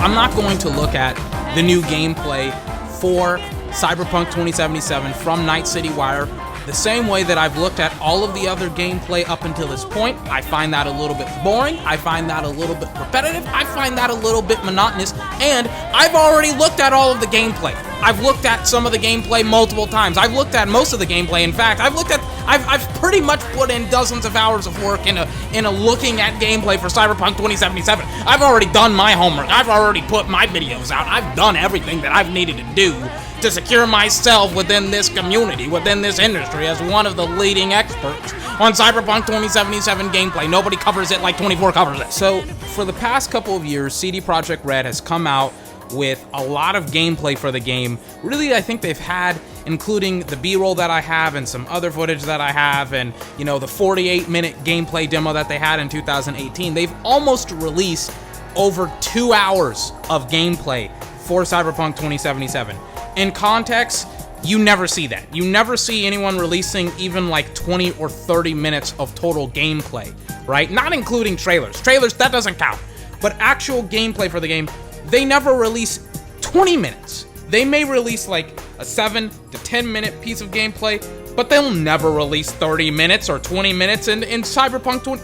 I'm not going to look at the new gameplay for Cyberpunk 2077 from Night City Wire the same way that I've looked at all of the other gameplay up until this point. I find that a little bit boring. I find that a little bit repetitive. I find that a little bit monotonous. And I've already looked at all of the gameplay. I've looked at some of the gameplay multiple times. I've looked at most of the gameplay. In fact, I've pretty much put in dozens of hours of work in a looking at gameplay for Cyberpunk 2077. I've already done my homework. I've already put my videos out. I've done everything that I've needed to do to secure myself within this community, within this industry, as one of the leading experts on Cyberpunk 2077 gameplay. Nobody covers it like 24 covers it. So, for the past couple of years, CD Projekt Red has come out with a lot of gameplay for the game. Really, I think they've had, including the B-roll that I have and some other footage that I have, and, you know, the 48-minute gameplay demo that they had in 2018, they've almost released over 2 hours of gameplay for Cyberpunk 2077. In context, you never see that. You never see anyone releasing even like 20 or 30 minutes of total gameplay, right? Not including trailers. Trailers, that doesn't count. But actual gameplay for the game, they never release 20 minutes. They may release like a 7 to 10 minute piece of gameplay, but they'll never release 30 minutes or 20 minutes in Cyberpunk 20...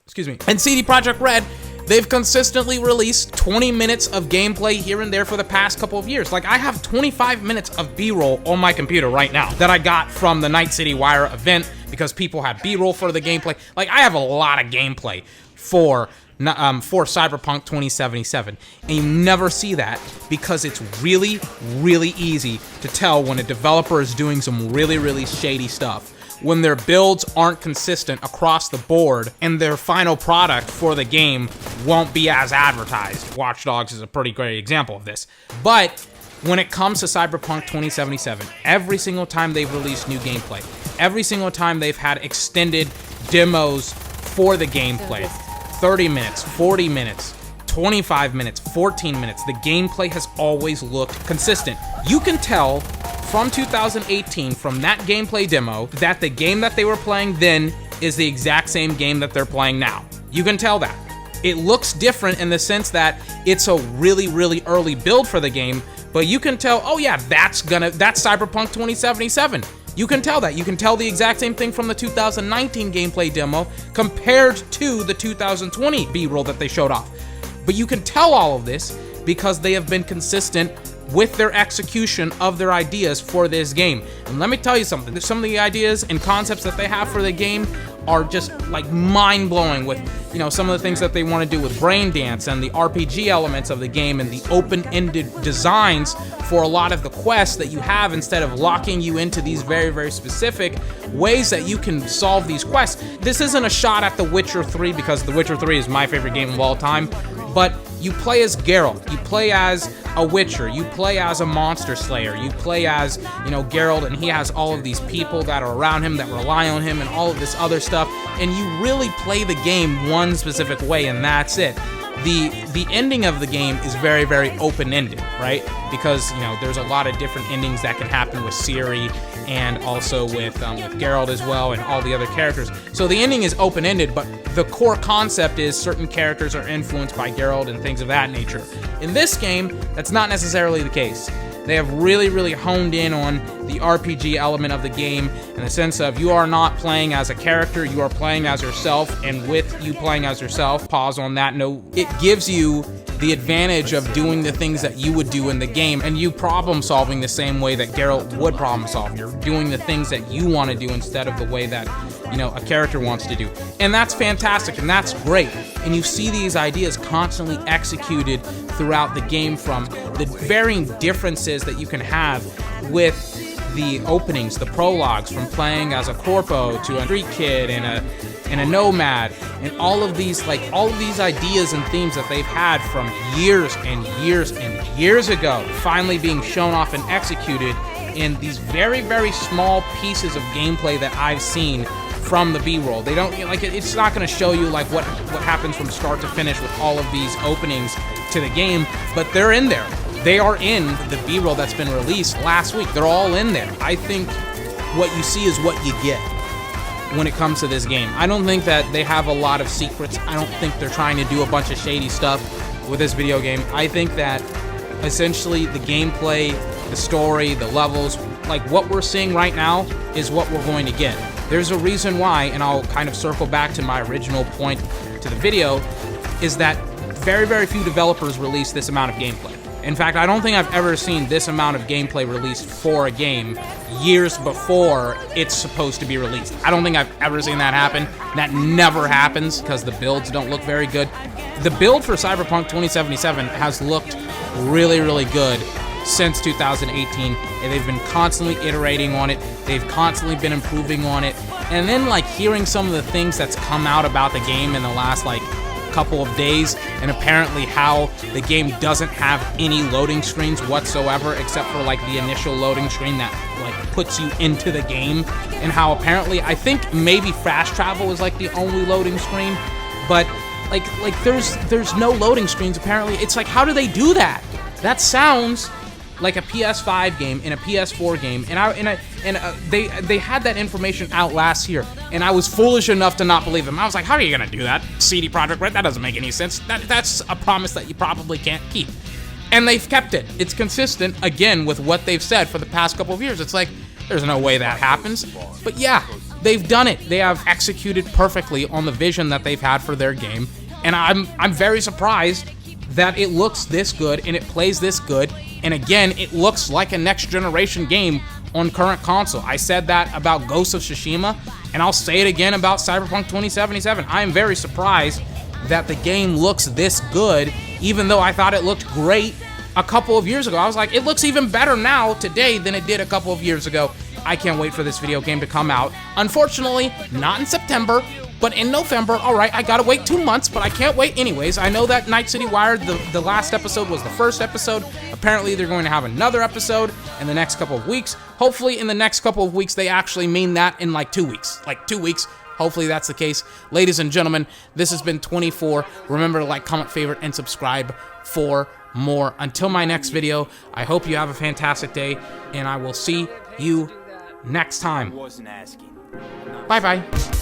Excuse me. And CD Projekt Red, they've consistently released 20 minutes of gameplay here and there for the past couple of years. Like, I have 25 minutes of B-roll on my computer right now that I got from the Night City Wire event because people had B-roll for the gameplay. Like, I have a lot of gameplay for Cyberpunk 2077, and you never see that because it's really, really easy to tell when a developer is doing some really, really shady stuff. When their builds aren't consistent across the board and their final product for the game won't be as advertised. Watch Dogs is a pretty great example of this. But when it comes to Cyberpunk 2077, every single time they've released new gameplay, every single time they've had extended demos for the gameplay, 30 minutes, 40 minutes, 25 minutes, 14 minutes, the gameplay has always looked consistent. You can tell from 2018, from that gameplay demo, that the game that they were playing then is the exact same game that they're playing now. You can tell that. It looks different in the sense that it's a really, really early build for the game, but you can tell, oh yeah, that's Cyberpunk 2077. You can tell that. You can tell the exact same thing from the 2019 gameplay demo compared to the 2020 B-roll that they showed off. But you can tell all of this because they have been consistent with their execution of their ideas for this game. And let me tell you something, some of the ideas and concepts that they have for the game are just like mind-blowing with, you know, some of the things that they want to do with Brain Dance and the RPG elements of the game and the open-ended designs for a lot of the quests that you have instead of locking you into these very, very specific ways that you can solve these quests. This isn't a shot at The Witcher 3 because The Witcher 3 is my favorite game of all time, but you play as Geralt, you play as a Witcher, you play as a monster slayer, you play as, you know, Geralt, and he has all of these people that are around him that rely on him and all of this other stuff, and you really play the game one specific way, and that's it. The ending of the game is very, very open-ended, right? Because, you know, there's a lot of different endings that can happen with Ciri and also with Geralt as well and all the other characters. So the ending is open-ended, but the core concept is certain characters are influenced by Geralt and things of that nature. In this game, that's not necessarily the case. They have really, really honed in on the RPG element of the game in the sense of you are not playing as a character, you are playing as yourself, and with you playing as yourself, pause on that note, it gives you the advantage of doing the things that you would do in the game, and you problem solving the same way that Geralt would problem solve. You're doing the things that you want to do instead of the way that, you know, a character wants to do. And that's fantastic, and that's great. And you see these ideas constantly executed throughout the game, from the varying differences that you can have with the openings, the prologues, from playing as a corpo to a street kid and a nomad, and all of these ideas and themes that they've had from years and years and years ago, finally being shown off and executed in these very, very small pieces of gameplay that I've seen from the B-roll. They don't, like, it's not going to show you like what happens from start to finish with all of these openings to the game, but they're in there. They are in the B-roll that's been released last week. They're all in there. I think what you see is what you get when it comes to this game. I don't think that they have a lot of secrets. I don't think they're trying to do a bunch of shady stuff. with this video game. I think that essentially the gameplay, the story, the levels, like what we're seeing right now is what we're going to get. There's a reason why, and I'll kind of circle back to my original point to the video, is that very, very few developers release this amount of gameplay. In fact, I don't think I've ever seen this amount of gameplay released for a game years before it's supposed to be released. I don't think I've ever seen that happen. That never happens because the builds don't look very good. The build for Cyberpunk 2077 has looked really, really good since 2018, and they've been constantly iterating on it. They've constantly been improving on it. And then like hearing some of the things that's come out about the game in the last like couple of days, and apparently how the game doesn't have any loading screens whatsoever except for like the initial loading screen that like puts you into the game, and how apparently I think maybe fast travel is like the only loading screen, but like there's no loading screens apparently. It's like, how do they do that? That sounds like a PS5 game and a PS4 game, and they had that information out last year, and I was foolish enough to not believe them. I was like, how are you gonna do that, CD Projekt Red? That doesn't make any sense. That's a promise that you probably can't keep. And they've kept it. It's consistent, again, with what they've said for the past couple of years. It's like, there's no way that happens. But yeah, they've done it. They have executed perfectly on the vision that they've had for their game, and I'm very surprised that it looks this good and it plays this good. And again, it looks like a next generation game on current console. I said that about Ghost of Tsushima, and I'll say it again about Cyberpunk 2077. I am very surprised that the game looks this good, even though I thought it looked great a couple of years ago. I was like, it looks even better now today than it did a couple of years ago. I can't wait for this video game to come out. Unfortunately, not in September, but in November. All right, I gotta wait 2 months, but I can't wait anyways. I know that Night City Wire, the last episode was the first episode. Apparently, they're going to have another episode in the next couple of weeks. Hopefully, in the next couple of weeks, they actually mean that in like 2 weeks. Like 2 weeks. Hopefully, that's the case. Ladies and gentlemen, this has been 24. Remember to like, comment, favorite, and subscribe for more. Until my next video, I hope you have a fantastic day, and I will see you next time. Bye-bye.